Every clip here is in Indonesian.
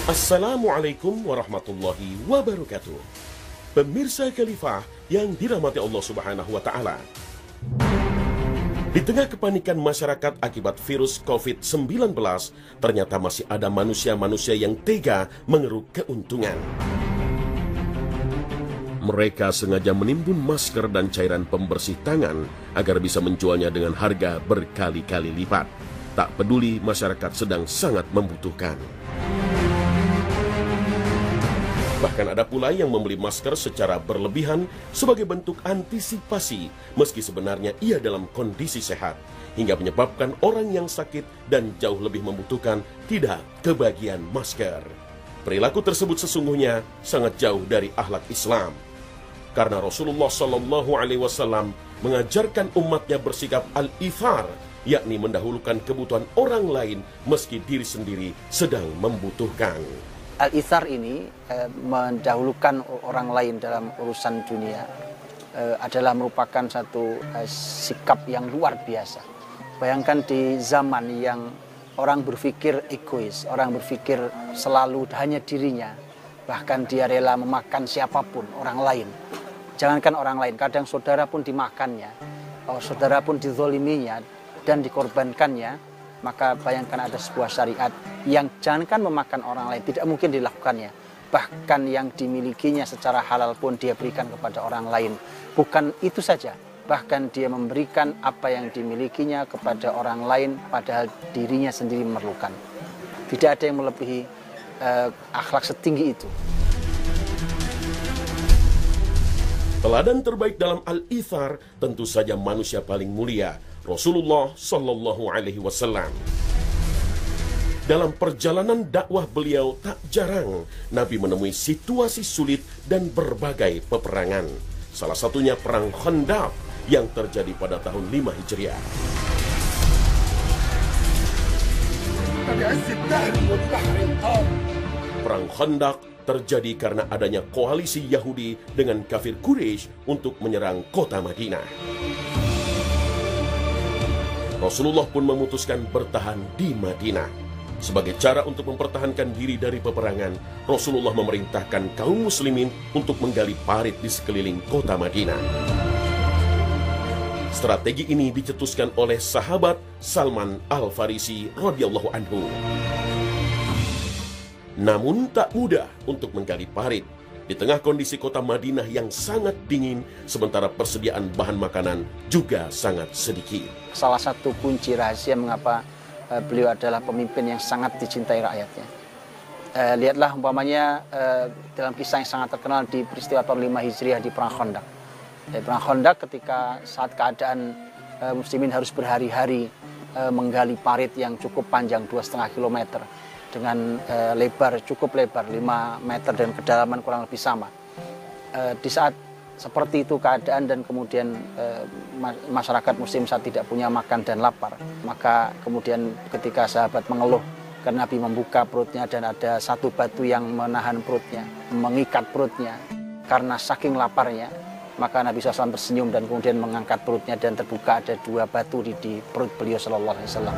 Assalamualaikum warahmatullahi wabarakatuh. Pemirsa Khalifah yang dirahmati Allah Subhanahu wa Ta'ala. Di tengah kepanikan masyarakat akibat virus COVID-19, ternyata masih ada manusia-manusia yang tega mengeruk keuntungan. Mereka sengaja menimbun masker dan cairan pembersih tangan agar bisa menjualnya dengan harga berkali-kali lipat. Tak peduli masyarakat sedang sangat membutuhkan. Bahkan ada pula yang membeli masker secara berlebihan sebagai bentuk antisipasi, meski sebenarnya ia dalam kondisi sehat, hingga menyebabkan orang yang sakit dan jauh lebih membutuhkan tidak kebagian masker. Perilaku tersebut sesungguhnya sangat jauh dari akhlak Islam. Karena Rasulullah SAW mengajarkan umatnya bersikap al-ithar, yakni mendahulukan kebutuhan orang lain meski diri sendiri sedang membutuhkan. Al-Ithar ini mendahulukan orang lain dalam urusan dunia adalah merupakan satu sikap yang luar biasa. Bayangkan di zaman yang orang berpikir egois, orang berpikir selalu hanya dirinya, bahkan dia rela memakan siapapun, orang lain. Jangankan orang lain, kadang saudara pun dimakannya, saudara pun dizoliminya dan dikorbankannya. Maka bayangkan ada sebuah syariat yang jangankan memakan orang lain, tidak mungkin dilakukannya. Bahkan yang dimilikinya secara halal pun dia berikan kepada orang lain. Bukan itu saja, bahkan dia memberikan apa yang dimilikinya kepada orang lain padahal dirinya sendiri memerlukan. Tidak ada yang melebihi akhlak setinggi itu. Teladan terbaik dalam al-ithar tentu saja manusia paling mulia, Rasulullah Sallallahu Alaihi Wasallam. Dalam perjalanan dakwah beliau tak jarang Nabi menemui situasi sulit dan berbagai peperangan. Salah satunya perang Khandaq yang terjadi pada tahun 5 Hijriah. Perang Khandaq terjadi karena adanya koalisi Yahudi dengan kafir Quraisy untuk menyerang kota Madinah. Rasulullah pun memutuskan bertahan di Madinah. Sebagai cara untuk mempertahankan diri dari peperangan, Rasulullah memerintahkan kaum muslimin untuk menggali parit di sekeliling kota Madinah. Strategi ini dicetuskan oleh sahabat Salman Al-Farisi radhiyallahu anhu. Namun tak mudah untuk menggali parit di tengah kondisi kota Madinah yang sangat dingin, sementara persediaan bahan makanan juga sangat sedikit. Salah satu kunci rahasia mengapa beliau adalah pemimpin yang sangat dicintai rakyatnya. Lihatlah umpamanya dalam kisah yang sangat terkenal di peristiwa tahun 5 Hijriah di Perang Khandaq. Perang Khandaq ketika saat keadaan muslimin harus berhari-hari menggali parit yang cukup panjang 2,5 kilometer. Dengan cukup lebar 5 meter dan kedalaman kurang lebih sama. Di saat seperti itu keadaan dan kemudian masyarakat muslim saat tidak punya makan dan lapar, maka kemudian ketika sahabat mengeluh karena Nabi membuka perutnya dan ada satu batu yang menahan perutnya, mengikat perutnya karena saking laparnya, maka Nabi SAW tersenyum dan kemudian mengangkat perutnya dan terbuka ada 2 batu di perut beliau Sallallahu Alaihi Wasallam.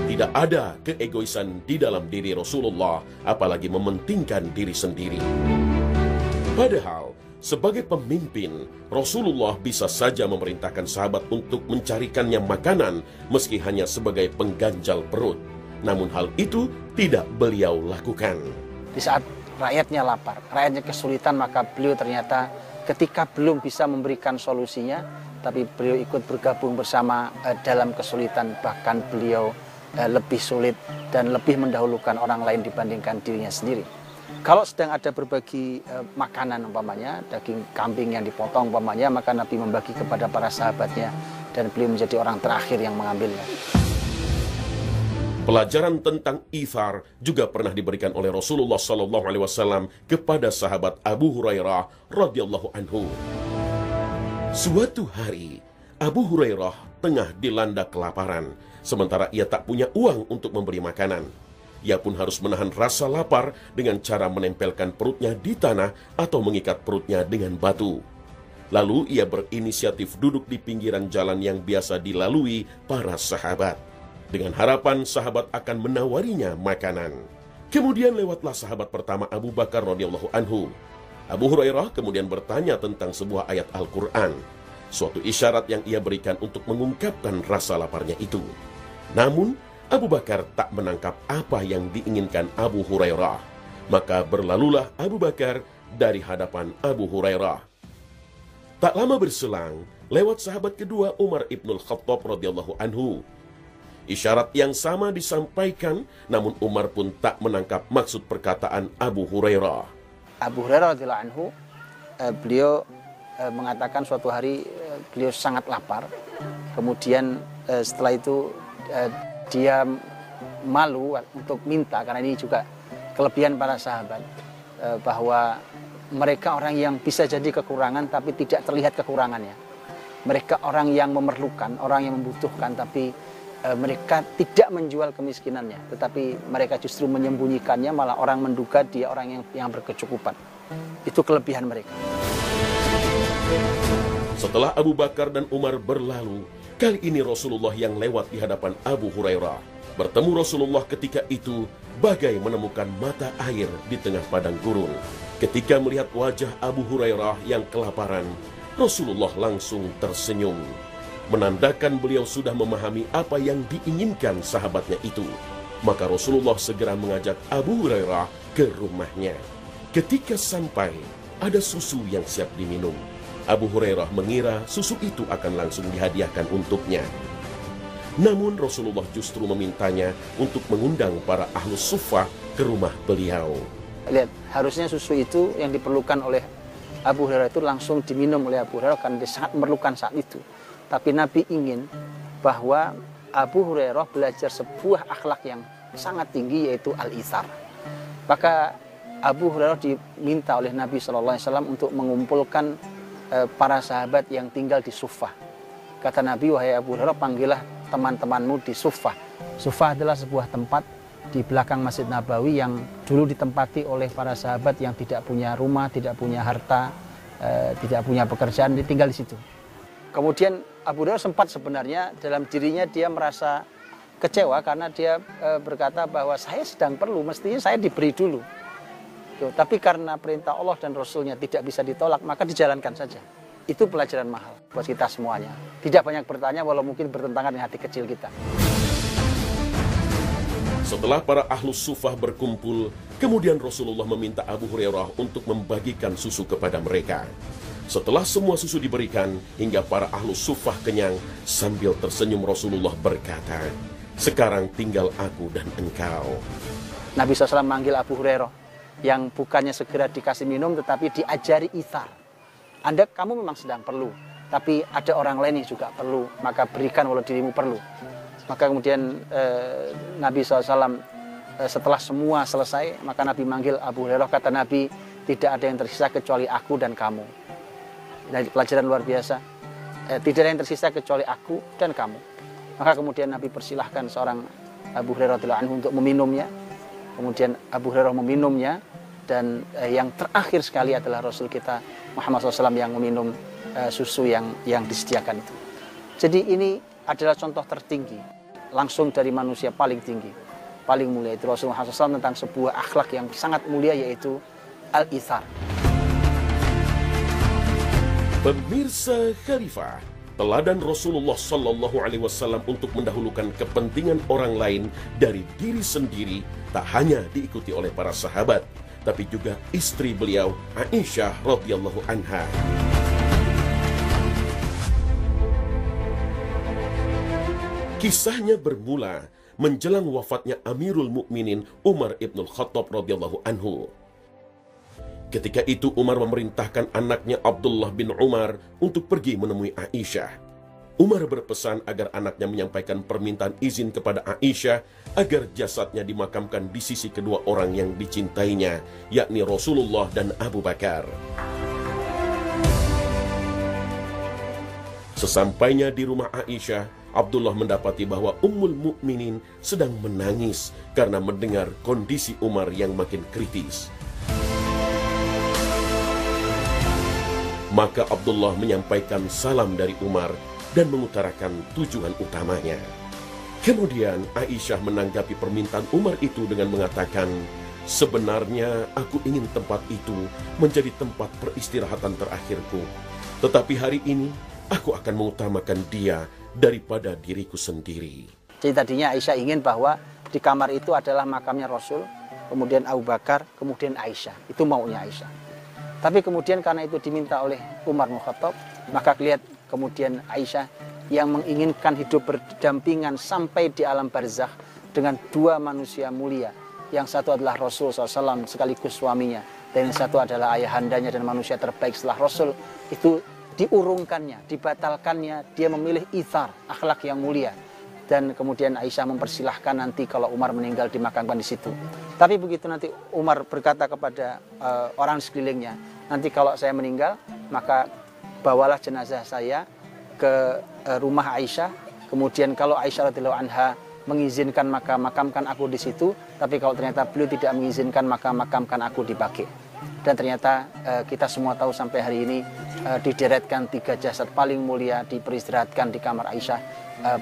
Tidak ada keegoisan di dalam diri Rasulullah, apalagi mementingkan diri sendiri. Padahal, sebagai pemimpin, Rasulullah bisa saja memerintahkan sahabat untuk mencarikannya makanan, meski hanya sebagai pengganjal perut. Namun hal itu tidak beliau lakukan. Di saat rakyatnya lapar, rakyatnya kesulitan, maka beliau ternyata ketika belum bisa memberikan solusinya, tapi beliau ikut bergabung bersama dalam kesulitan, bahkan beliau lebih sulit dan lebih mendahulukan orang lain dibandingkan dirinya sendiri. Kalau sedang ada berbagi makanan umpamanya, daging kambing yang dipotong umpamanya, maka Nabi membagi kepada para sahabatnya dan beliau menjadi orang terakhir yang mengambilnya. Pelajaran tentang ithar juga pernah diberikan oleh Rasulullah SAW kepada sahabat Abu Hurairah radhiyallahu anhu. Suatu hari, Abu Hurairah tengah dilanda kelaparan, sementara ia tak punya uang untuk membeli makanan. Ia pun harus menahan rasa lapar dengan cara menempelkan perutnya di tanah atau mengikat perutnya dengan batu. Lalu ia berinisiatif duduk di pinggiran jalan yang biasa dilalui para sahabat, dengan harapan sahabat akan menawarinya makanan. Kemudian lewatlah sahabat pertama Abu Bakar radhiyallahu anhu. Abu Hurairah kemudian bertanya tentang sebuah ayat Al-Quran, suatu isyarat yang ia berikan untuk mengungkapkan rasa laparnya itu. Namun, Abu Bakar tak menangkap apa yang diinginkan Abu Hurairah. Maka berlalulah Abu Bakar dari hadapan Abu Hurairah. Tak lama berselang, lewat sahabat kedua Umar ibnul Khattab radhiyallahu anhu. Isyarat yang sama disampaikan, namun Umar pun tak menangkap maksud perkataan Abu Hurairah. Abu Hurairah radhiyallahu anhu, beliau mengatakan suatu hari beliau sangat lapar. Kemudian setelah itu dia malu untuk minta, karena ini juga kelebihan para sahabat, bahwa mereka orang yang bisa jadi kekurangan tapi tidak terlihat kekurangannya. Mereka orang yang memerlukan, orang yang membutuhkan, tapi mereka tidak menjual kemiskinannya, tetapi mereka justru menyembunyikannya, malah orang menduga dia orang yang berkecukupan. Itu kelebihan mereka. Setelah Abu Bakar dan Umar berlalu, kali ini Rasulullah yang lewat di hadapan Abu Hurairah. Bertemu Rasulullah ketika itu bagai menemukan mata air di tengah padang gurun. Ketika melihat wajah Abu Hurairah yang kelaparan, Rasulullah langsung tersenyum, menandakan beliau sudah memahami apa yang diinginkan sahabatnya itu. Maka Rasulullah segera mengajak Abu Hurairah ke rumahnya. Ketika sampai, ada susu yang siap diminum. Abu Hurairah mengira susu itu akan langsung dihadiahkan untuknya. Namun Rasulullah justru memintanya untuk mengundang para ahlus suffah ke rumah beliau. Lihat, harusnya susu itu yang diperlukan oleh Abu Hurairah itu langsung diminum oleh Abu Hurairah karena dia sangat memerlukan saat itu. Tapi Nabi ingin bahwa Abu Hurairah belajar sebuah akhlak yang sangat tinggi, yaitu al-ithar. Maka Abu Hurairah diminta oleh Nabi SAW untuk mengumpulkan para sahabat yang tinggal di Suffah. Kata Nabi, wahai Abu Hurairah, panggillah teman-temanmu di Suffah. Suffah adalah sebuah tempat di belakang Masjid Nabawi yang dulu ditempati oleh para sahabat yang tidak punya rumah, tidak punya harta, tidak punya pekerjaan, ditinggal di situ. Kemudian Abu Hurairah sempat sebenarnya dalam dirinya dia merasa kecewa karena dia berkata bahwa saya sedang perlu, mestinya saya diberi dulu. Tapi karena perintah Allah dan Rasulnya tidak bisa ditolak, maka dijalankan saja. Itu pelajaran mahal buat kita semuanya. Tidak banyak bertanya walau mungkin bertentangan dengan hati kecil kita. Setelah para ahlus suffah berkumpul, kemudian Rasulullah meminta Abu Hurairah untuk membagikan susu kepada mereka. Setelah semua susu diberikan, hingga para ahlus suffah kenyang, sambil tersenyum Rasulullah berkata, sekarang tinggal aku dan engkau. Nabi SAW manggil Abu Hurairah, yang bukannya segera dikasih minum, tetapi diajari ithar. Kamu memang sedang perlu, tapi ada orang lain yang juga perlu, maka berikan walau dirimu perlu. Maka kemudian Nabi SAW setelah semua selesai, maka Nabi manggil Abu Hurairah, kata Nabi, tidak ada yang tersisa kecuali aku dan kamu. Dari pelajaran luar biasa, tidak ada yang tersisa kecuali aku dan kamu. Maka kemudian Nabi persilahkan seorang Abu Hurairah radhiyallahu anhu untuk meminumnya. Kemudian Abu Hurairah meminumnya, dan yang terakhir sekali adalah Rasul kita Muhammad SAW yang meminum susu yang disediakan itu. Jadi ini adalah contoh tertinggi langsung dari manusia paling tinggi, paling mulia, itu Rasulullah SAW tentang sebuah akhlak yang sangat mulia, yaitu al-ithar. Pemirsa Khalifah, teladan Rasulullah SAW untuk mendahulukan kepentingan orang lain dari diri sendiri tak hanya diikuti oleh para sahabat, tapi juga istri beliau Aisyah radhiyallahu anha. Kisahnya bermula menjelang wafatnya Amirul Mukminin Umar ibnul Khattab radhiyallahu anhu. Ketika itu Umar memerintahkan anaknya Abdullah bin Umar untuk pergi menemui Aisyah. Umar berpesan agar anaknya menyampaikan permintaan izin kepada Aisyah agar jasadnya dimakamkan di sisi kedua orang yang dicintainya, yakni Rasulullah dan Abu Bakar. Sesampainya di rumah Aisyah, Abdullah mendapati bahwa Ummul Mukminin sedang menangis karena mendengar kondisi Umar yang makin kritis. Maka Abdullah menyampaikan salam dari Umar dan mengutarakan tujuan utamanya. Kemudian Aisyah menanggapi permintaan Umar itu dengan mengatakan, sebenarnya aku ingin tempat itu menjadi tempat peristirahatan terakhirku. Tetapi hari ini aku akan mengutamakan dia daripada diriku sendiri. Jadi tadinya Aisyah ingin bahwa di kamar itu adalah makamnya Rasul, kemudian Abu Bakar, kemudian Aisyah. Itu maunya Aisyah. Tapi kemudian karena itu diminta oleh Umar bin Khattab, maka lihat kemudian Aisyah yang menginginkan hidup berdampingan sampai di alam barzakh dengan dua manusia mulia. Yang satu adalah Rasul SAW sekaligus suaminya, dan yang satu adalah ayahandanya dan manusia terbaik setelah Rasul. Itu diurungkannya, dibatalkannya, dia memilih ithar, akhlak yang mulia. Dan kemudian Aisyah mempersilahkan nanti kalau Umar meninggal dimakamkan di situ. Tapi begitu nanti Umar berkata kepada orang sekelilingnya, nanti kalau saya meninggal, maka bawalah jenazah saya ke rumah Aisyah. Kemudian kalau Aisyah radhiyallahu anha mengizinkan maka makamkan aku di situ. Tapi kalau ternyata beliau tidak mengizinkan maka makamkan aku di Baqi'. Dan ternyata kita semua tahu sampai hari ini dideretkan 3 jasad paling mulia diperistirahatkan di kamar Aisyah,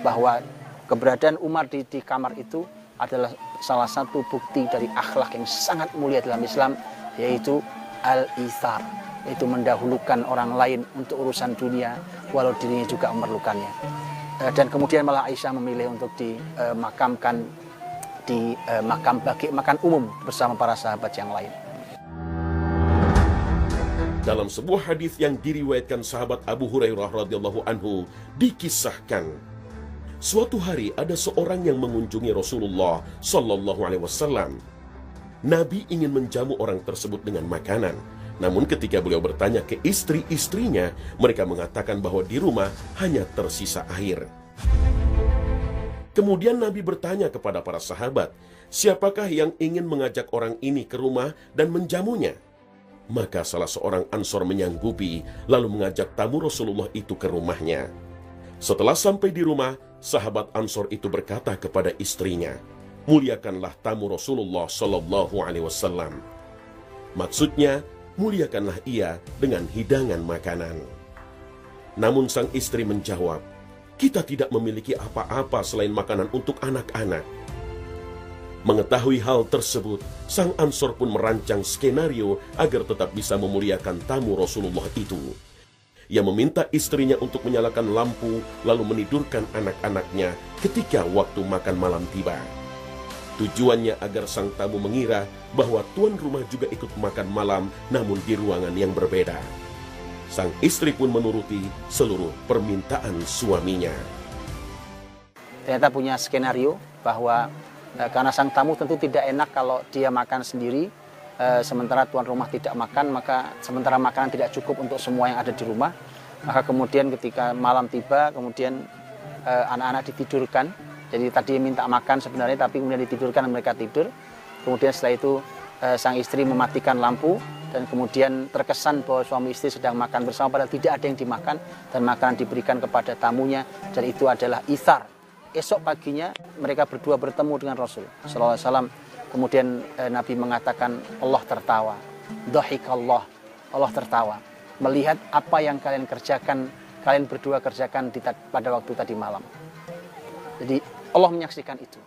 bahwa keberadaan Umar di kamar itu adalah salah satu bukti dari akhlak yang sangat mulia dalam Islam, yaitu al-ithar, yaitu mendahulukan orang lain untuk urusan dunia walau dirinya juga memerlukannya. Dan kemudian malah Aisyah memilih untuk dimakamkan di makam Baqi', makam umum bersama para sahabat yang lain. Dalam sebuah hadis yang diriwayatkan sahabat Abu Hurairah radhiyallahu anhu, dikisahkan suatu hari ada seorang yang mengunjungi Rasulullah sallallahu alaihi wasallam. Nabi ingin menjamu orang tersebut dengan makanan. Namun ketika beliau bertanya ke istri-istrinya, mereka mengatakan bahwa di rumah hanya tersisa air. Kemudian Nabi bertanya kepada para sahabat, siapakah yang ingin mengajak orang ini ke rumah dan menjamunya? Maka salah seorang Ansor menyanggupi, lalu mengajak tamu Rasulullah itu ke rumahnya. Setelah sampai di rumah, sahabat Ansor itu berkata kepada istrinya, muliakanlah tamu Rasulullah Sallallahu Alaihi Wasallam. Maksudnya, muliakanlah ia dengan hidangan makanan. Namun sang istri menjawab, kita tidak memiliki apa-apa selain makanan untuk anak-anak. Mengetahui hal tersebut, sang Ansor pun merancang skenario agar tetap bisa memuliakan tamu Rasulullah itu. Ia meminta istrinya untuk menyalakan lampu lalu menidurkan anak-anaknya ketika waktu makan malam tiba. Tujuannya agar sang tamu mengira bahwa tuan rumah juga ikut makan malam namun di ruangan yang berbeda. Sang istri pun menuruti seluruh permintaan suaminya. Ternyata punya skenario bahwa karena sang tamu tentu tidak enak kalau dia makan sendiri, sementara tuan rumah tidak makan, maka sementara makanan tidak cukup untuk semua yang ada di rumah. Maka kemudian ketika malam tiba, kemudian anak-anak ditidurkan. Jadi tadi minta makan sebenarnya, tapi kemudian ditidurkan dan mereka tidur. Kemudian setelah itu sang istri mematikan lampu, dan kemudian terkesan bahwa suami istri sedang makan bersama, padahal tidak ada yang dimakan, dan makanan diberikan kepada tamunya, dan itu adalah ithar. Esok paginya mereka berdua bertemu dengan Rasul sallallahu alaihi wasallam. Kemudian Nabi mengatakan, Allah tertawa. Dhahikallah, Allah tertawa melihat apa yang kalian kerjakan, kalian berdua kerjakan pada waktu tadi malam. Jadi Allah menyaksikan itu.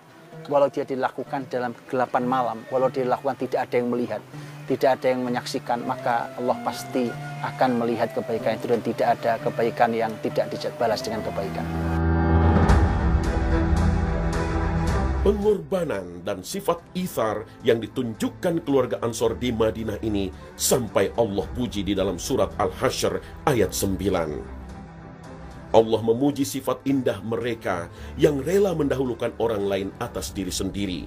Walau dia dilakukan dalam kegelapan malam, walau dia dilakukan tidak ada yang melihat, tidak ada yang menyaksikan, maka Allah pasti akan melihat kebaikan itu, dan tidak ada kebaikan yang tidak dibalas dengan kebaikan. Pengorbanan dan sifat ithar yang ditunjukkan keluarga Ansor di Madinah ini sampai Allah puji di dalam surat Al-Hasyr ayat 9. Allah memuji sifat indah mereka yang rela mendahulukan orang lain atas diri sendiri.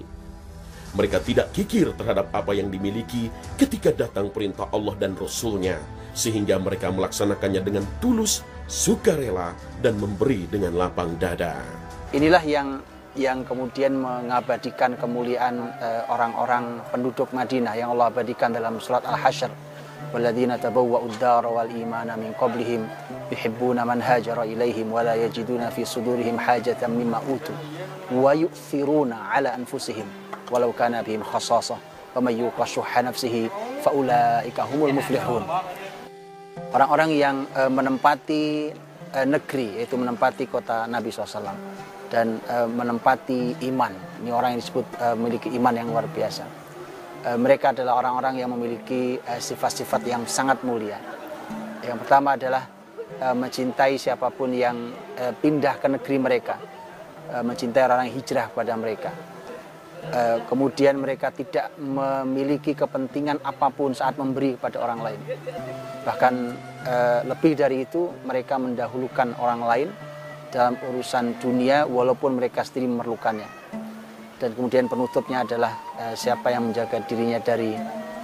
Mereka tidak kikir terhadap apa yang dimiliki ketika datang perintah Allah dan Rasul-Nya, sehingga mereka melaksanakannya dengan tulus, sukarela, dan memberi dengan lapang dada. Inilah yang kemudian mengabadikan kemuliaan orang-orang penduduk Madinah yang Allah abadikan dalam surat Al-Hasyr. Walladzina tabawwa'ud dara wal imana min qablihim yuhibbuna man hajara ilaihim wa la yajiduna fi sudurihim hajatan mimma utu wa yu'thiruna ala anfusihim walau kana bihim khassasah wa may yuqa shuhha nafsihi fa ulaika humul muflihun. Orang-orang yang menempati negeri, yaitu menempati kota Nabi SAW, dan menempati iman. Ini orang yang disebut memiliki iman yang luar biasa. Mereka adalah orang-orang yang memiliki sifat-sifat yang sangat mulia. Yang pertama adalah mencintai siapapun yang pindah ke negeri mereka, mencintai orang yang hijrah kepada mereka. Kemudian mereka tidak memiliki kepentingan apapun saat memberi kepada orang lain. Bahkan lebih dari itu, mereka mendahulukan orang lain dalam urusan dunia walaupun mereka sendiri memerlukannya. Dan kemudian penutupnya adalah siapa yang menjaga dirinya dari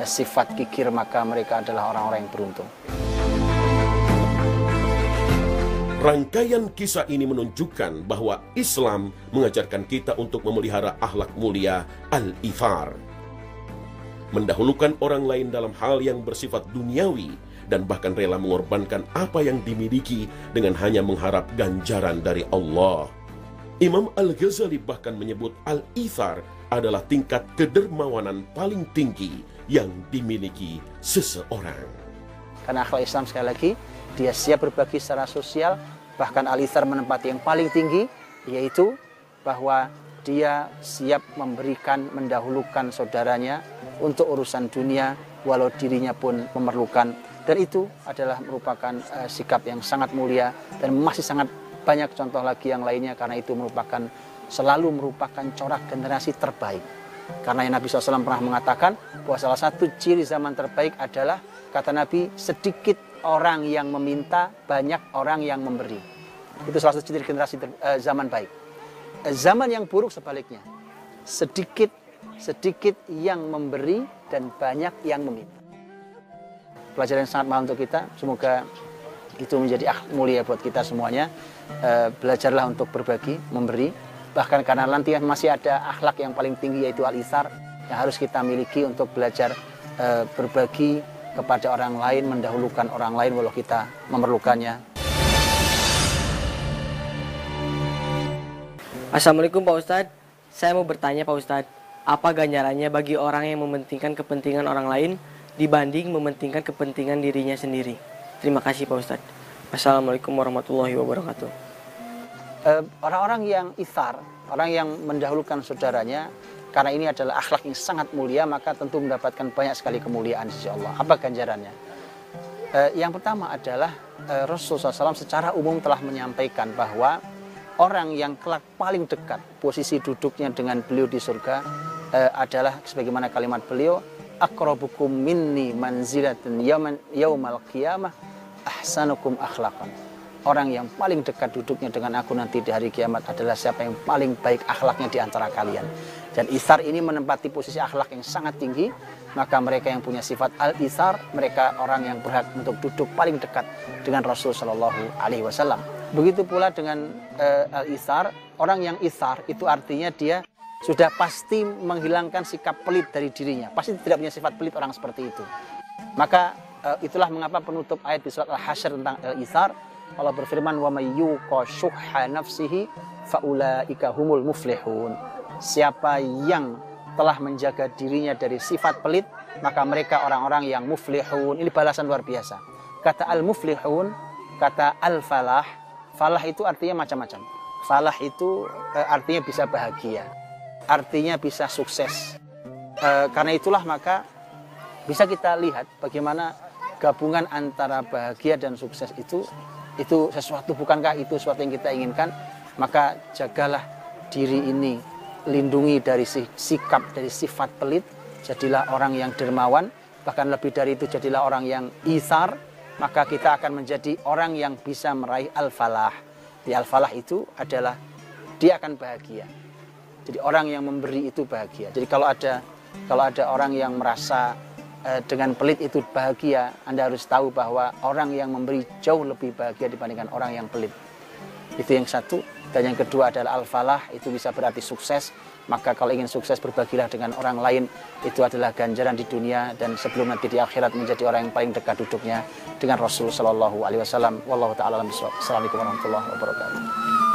sifat kikir, maka mereka adalah orang-orang yang beruntung. Rangkaian kisah ini menunjukkan bahwa Islam mengajarkan kita untuk memelihara akhlak mulia al-ithar. Mendahulukan orang lain dalam hal yang bersifat duniawi dan bahkan rela mengorbankan apa yang dimiliki dengan hanya mengharap ganjaran dari Allah. Imam Al-Ghazali bahkan menyebut al-ithar adalah tingkat kedermawanan paling tinggi yang dimiliki seseorang. Karena akhlak Islam sekali lagi, dia siap berbagi secara sosial, bahkan al-ithar menempati yang paling tinggi, yaitu bahwa dia siap memberikan, mendahulukan saudaranya untuk urusan dunia, walau dirinya pun memerlukan. Dan itu adalah merupakan sikap yang sangat mulia, dan masih sangat banyak contoh lagi yang lainnya, karena itu selalu merupakan corak generasi terbaik. Karena Nabi SAW pernah mengatakan bahwa salah satu ciri zaman terbaik adalah, kata Nabi, sedikit orang yang meminta, banyak orang yang memberi. Itu salah satu ciri generasi zaman baik. Zaman yang buruk sebaliknya, sedikit yang memberi dan banyak yang meminta. Pelajaran yang sangat mahal untuk kita. Semoga itu menjadi mulia buat kita semuanya. Belajarlah untuk berbagi, memberi. Bahkan karena nanti masih ada akhlak yang paling tinggi, yaitu al-ithar, yang harus kita miliki untuk belajar berbagi kepada orang lain, mendahulukan orang lain walau kita memerlukannya. Assalamualaikum Pak Ustadz. Saya mau bertanya Pak Ustadz, apa ganjarannya bagi orang yang mementingkan kepentingan orang lain dibanding mementingkan kepentingan dirinya sendiri? Terima kasih Pak Ustadz. Assalamualaikum warahmatullahi wabarakatuh. Orang-orang yang ithar, orang yang mendahulukan saudaranya, karena ini adalah akhlak yang sangat mulia, maka tentu mendapatkan banyak sekali kemuliaan di sisi Allah. Apa ganjarannya? Yang pertama adalah Rasulullah SAW secara umum telah menyampaikan bahwa orang yang kelak paling dekat posisi duduknya dengan beliau di surga adalah sebagaimana kalimat beliau, aqrabukum minni manzilatan yaumal qiyamah ahsanukum akhlaqan. Orang yang paling dekat duduknya dengan aku nanti di hari kiamat adalah siapa yang paling baik akhlaknya di antara kalian. Dan ithar ini menempati posisi akhlak yang sangat tinggi. Maka mereka yang punya sifat al-ithar, mereka orang yang berhak untuk duduk paling dekat dengan Rasul Shallallahu Alaihi Wasallam. Begitu pula dengan al-ithar, orang yang ithar itu artinya dia sudah pasti menghilangkan sikap pelit dari dirinya. Pasti tidak punya sifat pelit orang seperti itu. Maka itulah mengapa penutup ayat di surat Al-Hasyr tentang al-ithar, Allah berfirman, wa may yuqa syuhha nafsihi faulaika humul muflihun. Siapa yang telah menjaga dirinya dari sifat pelit, maka mereka orang-orang yang muflihun. Ini balasan luar biasa. Kata al-muflihun, kata al-falah. Falah itu artinya macam-macam. Falah itu artinya bisa bahagia, artinya bisa sukses. Karena itulah maka bisa kita lihat bagaimana gabungan antara bahagia dan sukses itu sesuatu, bukankah itu sesuatu yang kita inginkan? Maka jagalah diri ini, lindungi dari sikap, dari sifat pelit, jadilah orang yang dermawan, bahkan lebih dari itu jadilah orang yang ithar, maka kita akan menjadi orang yang bisa meraih al-falah. Di al-falah itu adalah dia akan bahagia. Jadi orang yang memberi itu bahagia. Jadi kalau ada orang yang merasa dengan pelit itu bahagia, Anda harus tahu bahwa orang yang memberi jauh lebih bahagia dibandingkan orang yang pelit. Itu yang satu. Dan yang kedua adalah al-falah, itu bisa berarti sukses. Maka kalau ingin sukses, berbagilah dengan orang lain. Itu adalah ganjaran di dunia, dan sebelum nanti di akhirat menjadi orang yang paling dekat duduknya dengan Rasul Sallallahu Alaihi Wasallam. Wallahu ta'ala alam bissawab. Assalamualaikum warahmatullahi wabarakatuh.